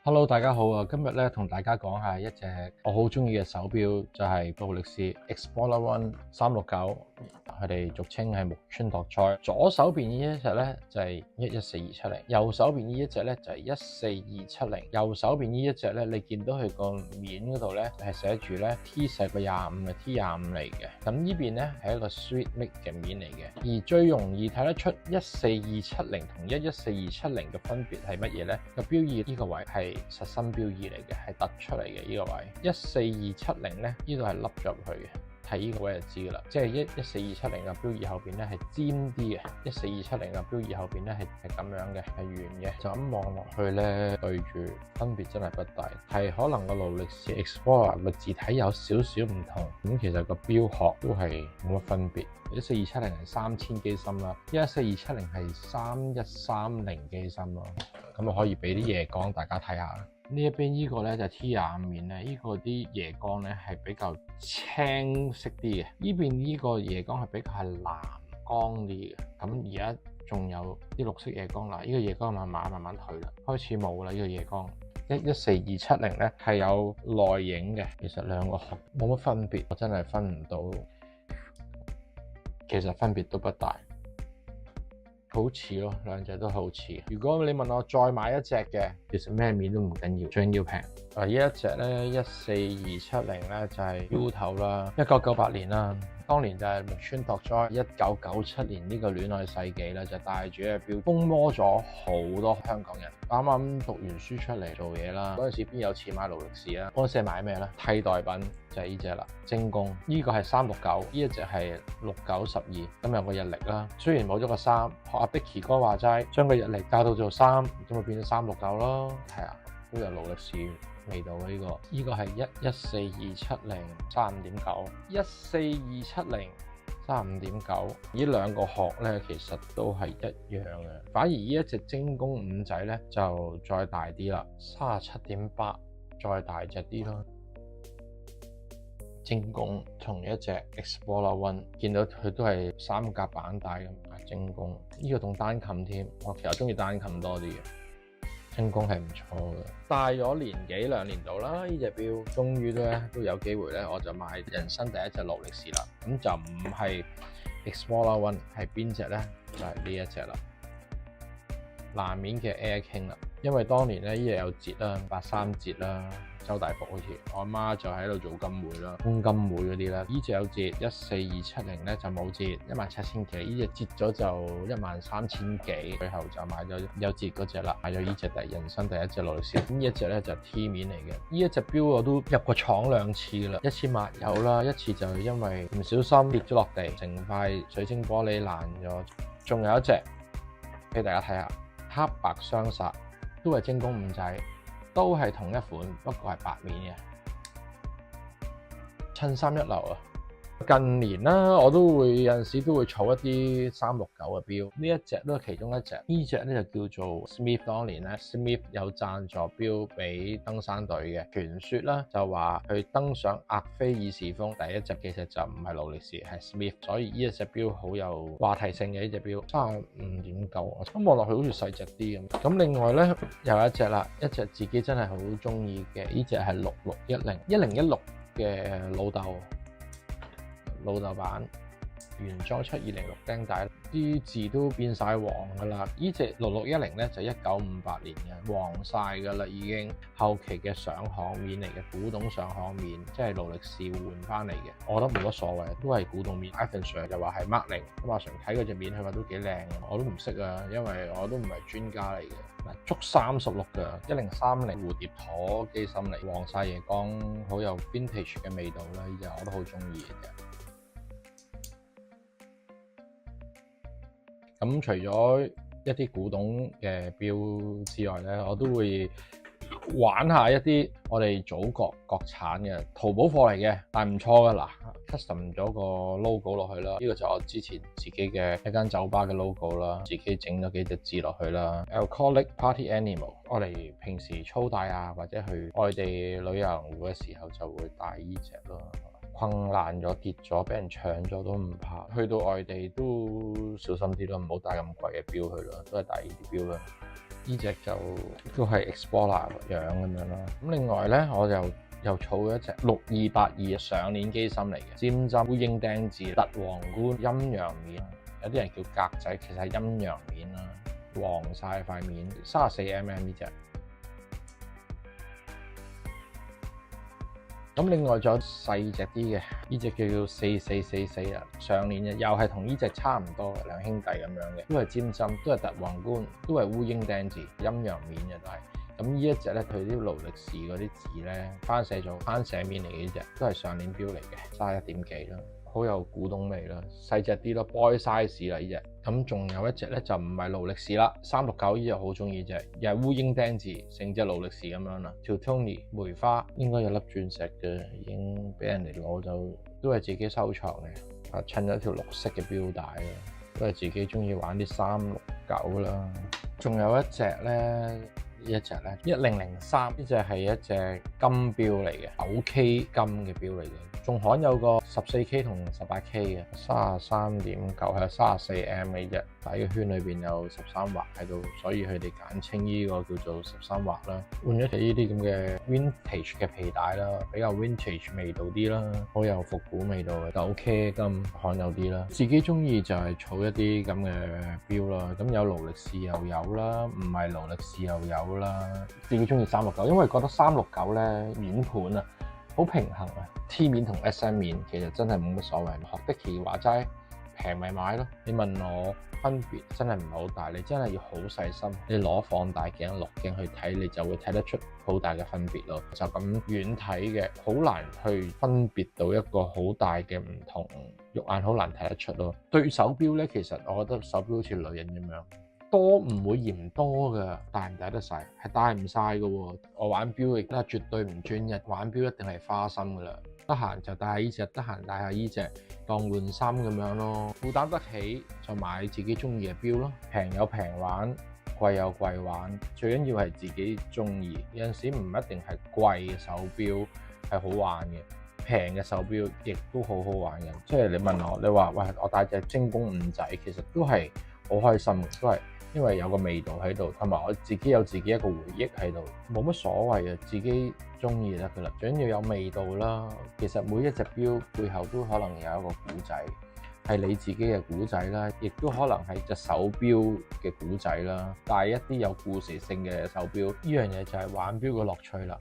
Hello，大家好啊！今日咧同大家講下一隻我好中意嘅手錶，就係勞力士 Explorer One 369，佢哋俗稱係木村拓哉。左手邊呢一隻咧就係114-270，右手邊呢一隻咧就係14270。右手邊呢一隻咧，你見到佢個面嗰度咧係寫住咧 T10個25嘅 T25嚟嘅。咁呢邊咧係一個 Swiss Made 嘅面嚟嘅。而最容易睇得出14270同114-270嘅分別係乜嘢咧？個標誌呢個位係實心標誌嚟嘅，係突出嚟嘅呢個位。14270咧，呢度係凹咗入去嘅，睇呢個位就知噶啦。即係14270嘅標誌後邊咧係尖啲嘅，14270嘅標誌後邊咧係咁樣嘅，係圓嘅。就咁望落去咧，對住分別真係不大，係可能個勞力士 Explorer 個字體有少少唔同，咁其實個標殼都係冇乜分別。14270係3000機芯啦，14270係3130機芯咯。咁我可以俾啲夜光大家睇下。呢一邊呢個咧就係 T25面咧，呢個啲夜光咧係比較青色啲嘅。呢邊呢個夜光係比較係藍光啲嘅。咁而家仲有啲綠色夜光啦，呢個夜光慢慢退啦，開始冇啦呢個夜光。14270咧係有內影嘅，其實兩個殼冇乜分別，我真係分唔到。其實分別都不大。好似咯，兩隻都好似。如果你問我再買一隻嘅，其實咩面都唔緊要，最緊要平。呢一隻咧14270咧就係 U 頭啦，1998年啦。當年就係木村拓哉1997年呢個戀愛世紀咧，就帶住呢隻錶瘋魔咗好多香港人。啱啱讀完書出嚟做嘢啦，嗰陣時邊有錢買勞力士啊？嗰陣時係買咩咧？替代品就係呢隻啦，精工。呢個係369，呢一隻係6912。咁有個日曆啦，雖然冇咗個3，學阿 Dicky 哥話齋，將個日曆加到做3，咁咪變咗369咯。係啊，都有勞力士味道嘅呢個。呢個係14270 35.9 14270 35.9，呢兩個殼咧其實都係一樣嘅，反而呢一隻精工五仔咧就再大啲啦，37.8再大隻啲咯。精工同一隻 Explorer One， 見到佢都係三格板帶咁，精工呢個同單琴添，我其實中意單琴多啲嘅。精工係唔錯嘅，戴咗年幾兩年度啦，呢隻錶終於都有機會咧，我就買人生第一隻勞力士啦。咁就唔係 Explorer One， 係邊隻咧？就係呢一隻啦，藍面嘅 Air King 啦。因為當年咧呢隻有折啦，83折啦。周大福好似我阿媽就喺度做金會啦，公金會嗰啲啦，呢隻有折14270咧就冇折，17000幾，呢隻折咗就13000幾，最後就買咗有折嗰隻啦，買咗呢隻人生第一隻勞力士。呢一隻咧就係 T 面嚟嘅，呢一隻錶我都入過廠2次啦，一次抹油啦，一次就因為唔小心跌咗落地，成塊水晶玻璃爛咗。仲有一隻俾大家睇下，黑白雙煞，都係精工五仔。都係同一款，不過係白面嘅，襯衫一流啊！近年啦，我都會有陣時都會儲一啲369嘅錶，呢一隻都係其中一隻。呢隻咧就叫做 Smith， 當年咧 Smith 有贊助錶俾登山隊嘅，傳說啦就話去登上額菲爾士峰第一隻，其實就唔係勞力士，係 Smith， 所以呢一隻錶好有話題性嘅呢隻錶，35.9，咁望落去好似細隻啲咁。咁另外咧又一隻啦，一隻自己真係好中意嘅，呢隻係6610嘅老豆版原裝7206釘帶，啲字都變晒黃噶啦。呢隻6610咧就1958年嘅，黃晒噶啦已經。後期嘅上行面嚟嘅，古董上行面，即係勞力士換翻嚟嘅，我覺得冇乜所謂，都係古董面。Ivan Sir 就話係 Mark 0，咁阿 Sir 睇嗰隻面，佢話都幾靚，我都唔識啊，因為我都唔係專家嚟嘅。足36嘅1030蝴蝶陀機芯嚟，黃晒夜光，好有 vintage 嘅味道啦，呢隻我都好中意嘅。咁除咗一啲古董嘅錶之外咧，我都會玩下一啲我哋祖國國產嘅淘寶貨嚟嘅，但係唔錯噶啦，custom 咗個 logo 落去啦。呢個就我之前自己嘅一間酒吧嘅 logo 啦，自己整咗幾隻字落去啦。Alcoholic Party Animal， 我哋平時粗帶啊，或者去外地旅遊嘅時候就會帶呢隻咯。困爛咗、跌咗、俾人搶咗都唔怕，去到外地都小心啲咯，唔好帶咁貴嘅錶去咯，都係帶呢啲錶啦。呢隻就都係 Explorer 樣咁樣啦。咁另外咧，我又儲咗一隻6282上鏈機芯嚟嘅，尖針烏蠅釘字凸皇冠陰陽面，有啲人叫格仔，其實係陰陽面啦，黃晒塊面，34mm 呢隻。咁另外仲有細隻啲嘅，呢隻叫做4444啦，上鏈嘅，又係同呢隻差唔多，兩兄弟咁樣嘅，都係尖針，都係凸皇冠，都係烏蠅釘字，陰陽面嘅都係。咁呢一隻咧，佢啲勞力士嗰啲字咧，翻寫咗翻寫面嚟嘅，呢隻都係上鏈錶嚟嘅，31點幾啦，好有古董味啦，細隻啲咯 ，boy size 啦呢隻。咁仲有一隻咧就唔係勞力士啦，369呢隻好中意隻，又係烏蠅釘字，成隻勞力士咁樣啦。Teutoni 梅花應該有粒鑽石嘅，已經俾人哋攞走，都係自己收藏嘅。襯咗條綠色嘅錶帶啦，都係自己中意玩啲369啦。仲有一隻咧。呢一隻咧1003，呢隻係一隻金錶嚟嘅，9K 金嘅錶嚟嘅，仲罕有個14K 同 18K 嘅，33.9係 34mm 嘅啫，底個圈裏邊有13畫喺度，所以佢哋簡稱呢個叫做13畫啦。換咗隻呢啲咁嘅 vintage 嘅皮帶啦，比較 vintage 味道啲啦，好有復古味道嘅，9K 金罕有啲啦。自己中意就係儲一啲咁嘅錶啦，咁有勞力士又有啦，唔係勞力士又有啦。自己中意369，因為覺得369咧面盤啊好平衡啊 ，T 面同 SM 面其實真係冇乜所謂。學的奇話齋平咪買咯。你問我分別真係唔係好大，你真係要好細心，你攞放大鏡、落鏡去睇，你就會睇得出好大嘅分別咯。就咁遠睇嘅，好難去分別到一個好大嘅唔同，肉眼好難睇得出咯。對手錶咧，其實我覺得手錶好似女人咁樣。多唔會嫌多㗎，戴唔戴得晒？係戴唔晒㗎喎。我玩錶亦都係絕對唔專一，玩錶一定係花心㗎啦。得閒就戴下呢隻，得閒戴下呢隻，當換衫咁樣咯。負擔得起就買自己中意嘅錶咯。平有平玩，貴有貴玩，最緊要係自己中意。有陣時唔一定係貴嘅手錶係好玩嘅，平嘅手錶亦都好好玩嘅。即係你問我，你話喂，我戴隻精工5仔，其實都係好開心嘅，都係。因為有個味道喺度，同埋我自己有自己一個回憶喺度，冇乜所謂啊，自己中意就得噶啦，最緊要有味道啦。其實每一隻錶背後都可能有一個古仔，係你自己嘅古仔啦，亦都可能係隻手錶嘅古仔啦。但係一啲有故事性嘅手錶，呢樣嘢就係玩錶嘅樂趣啦。